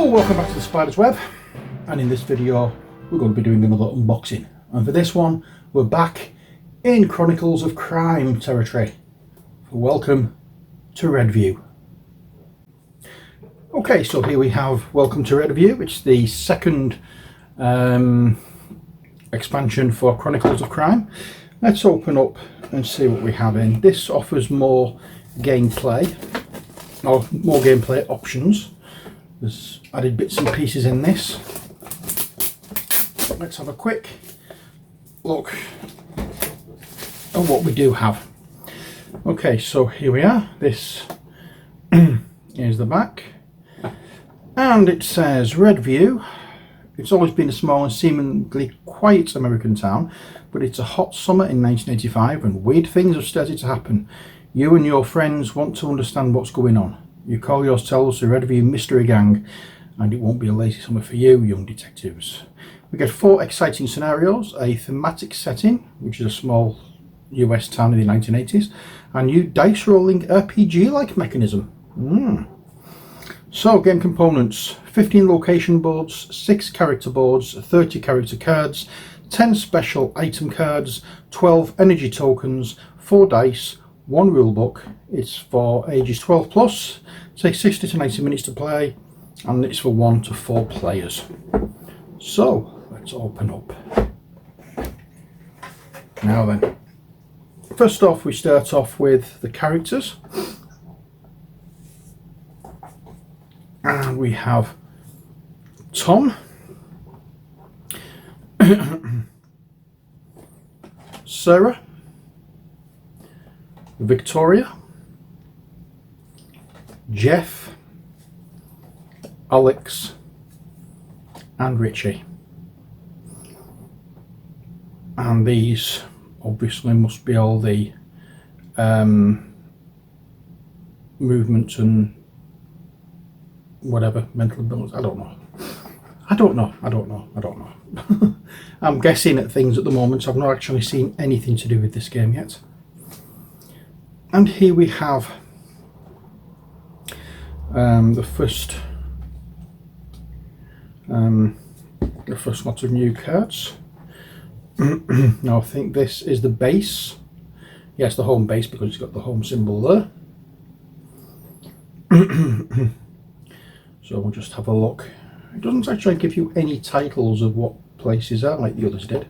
Welcome back to the Spider's Web, and in this video we're going to be doing another unboxing, and for this one we're back in Chronicles of Crime territory. Welcome to Redview. Okay, so here we have Welcome to Redview. It's the second expansion for Chronicles of Crime. Let's open up and see what we have in. This offers more gameplay, or more gameplay options. There's added bits and pieces in this. Let's have a quick look at what we do have. Okay, so here we are. This is the back, and it says Redview. It's always been a small and seemingly quiet American town, but it's a hot summer in 1985 and weird things have started to happen. You and your friends want to understand what's going on. You call yourselves the Redview Mystery Gang, and it won't be a lazy summer for you, young detectives. We get 4 exciting scenarios, a thematic setting, which is a small US town in the 1980s, and new dice rolling RPG-like mechanism. So, game components: 15 location boards, 6 character boards, 30 character cards, 10 special item cards, 12 energy tokens, 4 dice, 1 rulebook. It's for ages 12 plus, takes 60 to 90 minutes to play, and it's for 1 to 4 players. So let's open up. Now then, first off we start off with the characters, and we have Tom, Sarah, Victoria, Jeff, Alex, and Richie. And these obviously must be all the movements and whatever, mental abilities. I don't know. I'm guessing at things at the moment, so I've not actually seen anything to do with this game yet. And here we have the first lot of new cards. Now I think this is the base. Yes, the home base, because it's got the home symbol there. So we'll just have a look. It doesn't actually give you any titles of what places are like the others did.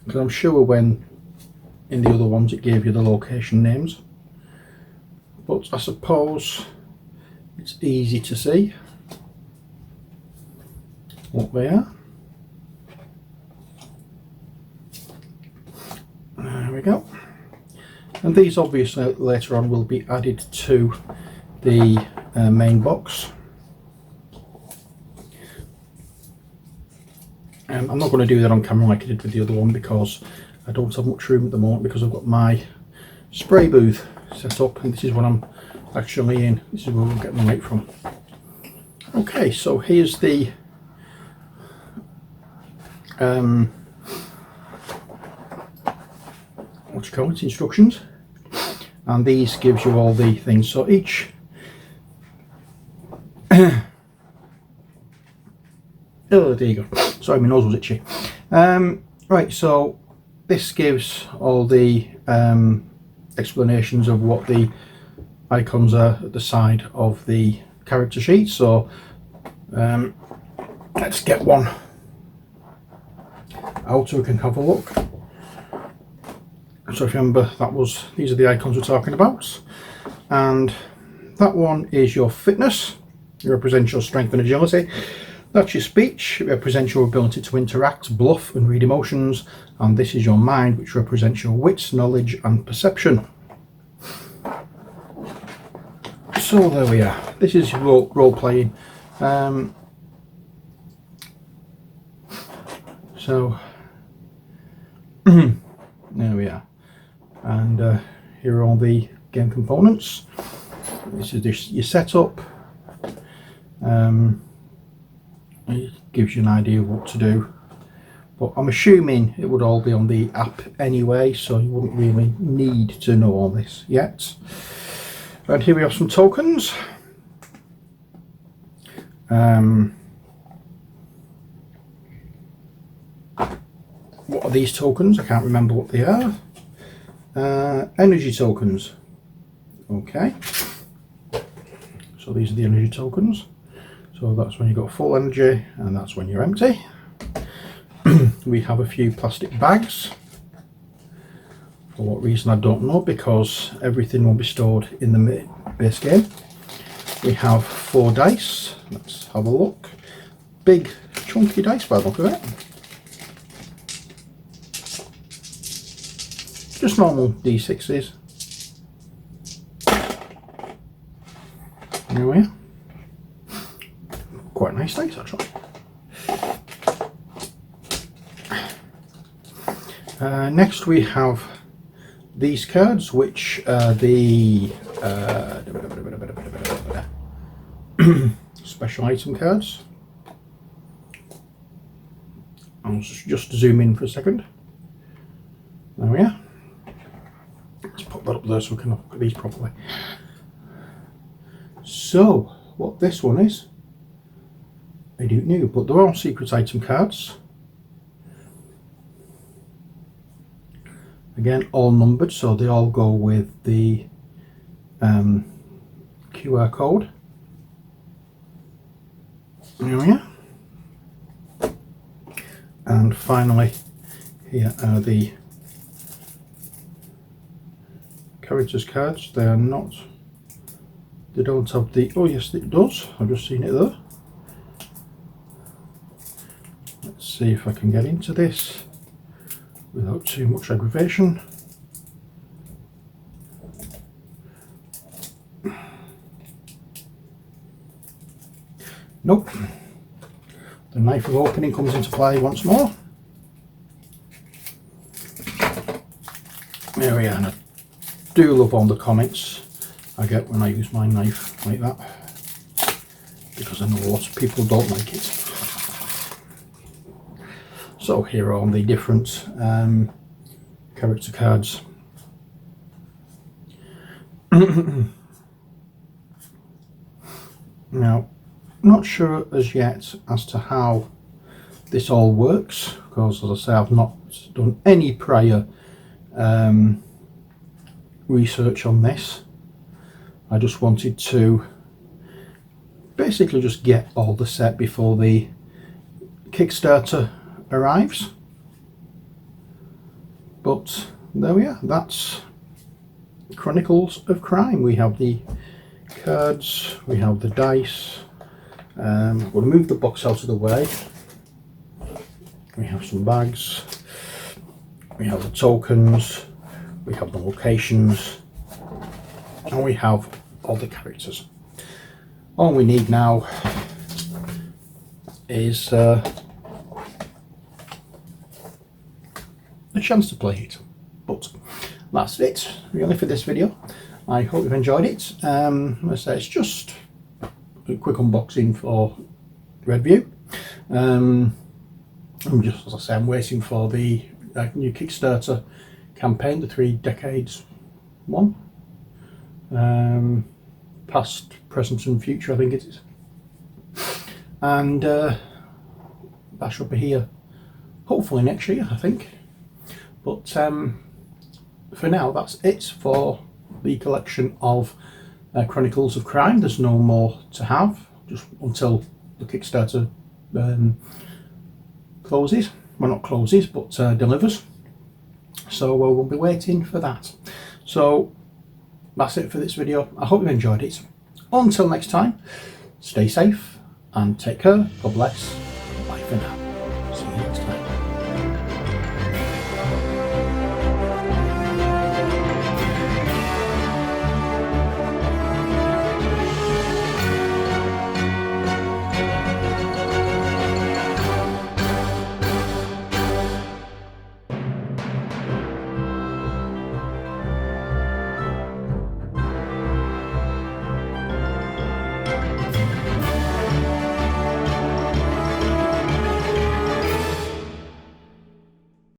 Because I'm sure when in the other ones it gave you the location names, but I suppose it's easy to see what they are. There we go. And these obviously later on will be added to the main box. I'm not going to do that on camera like I did with the other one, because I don't have much room at the moment, because I've got my spray booth set up, and this is what I'm actually in. This is where we're getting the light from. Okay, so here's the what you call it, instructions, and these gives you all the things. So each oh, there you go. Sorry, my nose was itchy. Right, so this gives all the explanations of what the icons are at the side of the character sheet. So let's get one out so we can have a look. So if you remember, these are the icons we're talking about, and that one is your fitness. It represents your strength and agility. That's your speech. It represents your ability to interact, bluff and read emotions. And this is your mind, which represents your wits, knowledge and perception. So there we are. This is role playing. So there we are. And here are all the game components. This is just your setup. It gives you an idea of what to do, but I'm assuming it would all be on the app anyway, so you wouldn't really need to know all this yet. And here we have some tokens. What are these tokens? I can't remember what they are. Energy tokens. Okay. So these are the energy tokens. So that's when you've got full energy and that's when you're empty. We have a few plastic bags. For what reason I don't know, because everything will be stored in the base game. We have 4 dice. Let's have a look. Big chunky dice by the look of it. Just normal D6s. There we are. Quite nice dice actually. Next we have these cards, which are the special item cards. I'll just zoom in for a second. There we are. Let's put that up there so we can look at these properly. So, what this one is, I don't know, but they're all secret item cards. Again, all numbered, so they all go with the QR code. There we are. And finally, here are the characters cards. They are not, they don't have the, oh yes it does, I've just seen it there. Let's see if I can get into this without too much aggravation. Nope. The knife of opening comes into play once more. There we are, and I do love all the comments I get when I use my knife like that, because I know lots of people don't like it. So here are the different character cards. Now, not sure as yet as to how this all works, because as I say, I've not done any prior research on this. I just wanted to basically just get all the set before the Kickstarter arrives. But there we are, that's Chronicles of Crime. We have the cards, we have the dice. We'll move the box out of the way. We have some bags, we have the tokens, we have the locations, and we have all the characters. All we need now is a chance to play it. But that's it really for this video. I hope you've enjoyed it. Let's say it's just a quick unboxing for Redview. I'm just, as I say, I'm waiting for the new Kickstarter campaign, the 3 decades one. Past, present and future, I think it is. And that should be here hopefully next year, I think. But for now, that's it for the collection of Chronicles of Crime. There's no more to have, just until the Kickstarter closes. Well, not closes, but delivers. So we'll be waiting for that. So that's it for this video. I hope you enjoyed it. Until next time, stay safe and take care. God bless. Bye for now.